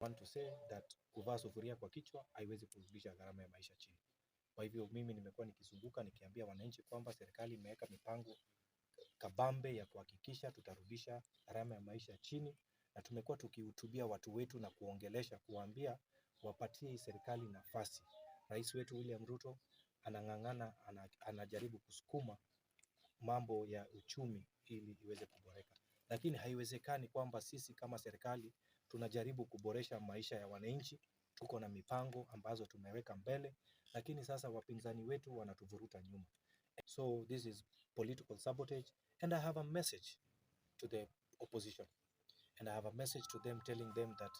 want to say that kuvaa sufuria kwa kichwa haiwezi kurudisha gharama ya maisha chini. Kwa hivyo mimi nimekuwa nikizunguka nikiambia wananchi kwamba serikali imeweka mipango kabambe ya kuhakikisha tutarudisha gharama ya maisha chini, na tumekuwa tukihutubia watu wetu na kuongelesha, kuambia wapatie serikali nafasi. Rais wetu William Ruto anang'ang'ana, anajaribu kusukuma mambo ya uchumi ili iweze kuboreka, lakini haiwezekani kwamba sisi kama serikali tunajaribu kuboresha maisha ya wananchi. Tuko na mipango ambazo tumeweka mbele, lakini sasa wapinzani wetu wanatuvuruta nyuma. So this is political sabotage, and I have a message to the opposition, and I have a message to them telling them that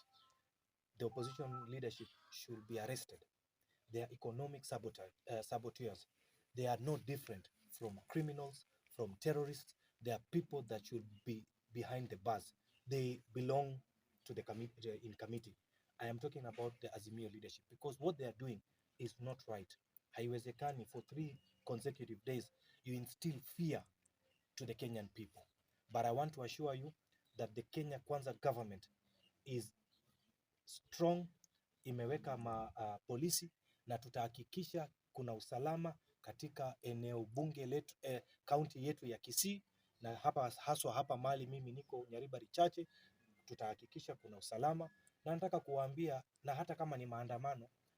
the opposition leadership should be arrested. They are economic saboteurs. They are no different from criminals, from terrorists. They are people that should be behind the bars. They belong to the committee. I am talking about the Azimio leadership, because what they are doing is not right. Haiwezekani for 3 consecutive days you instill fear to the Kenyan people. But I want to assure you that the Kenya Kwanza government is strong, imeweka polisi, na tutahakikisha kuna usalama katika eneo bunge letu, kaunti yetu ya Kisii, na hapa haswa hapa mali mimi niko Nyaribari chache, tutahakikisha kuna usalama. Na nataka kuwaambia, na hata kama ni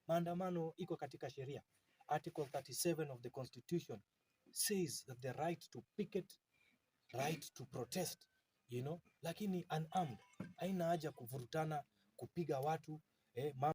maandamano iko katika sheria. Article 37 of the Constitution says that the right to picket, right to protest, lakini unarmed. Haina haja kuvurutana, kupiga watu,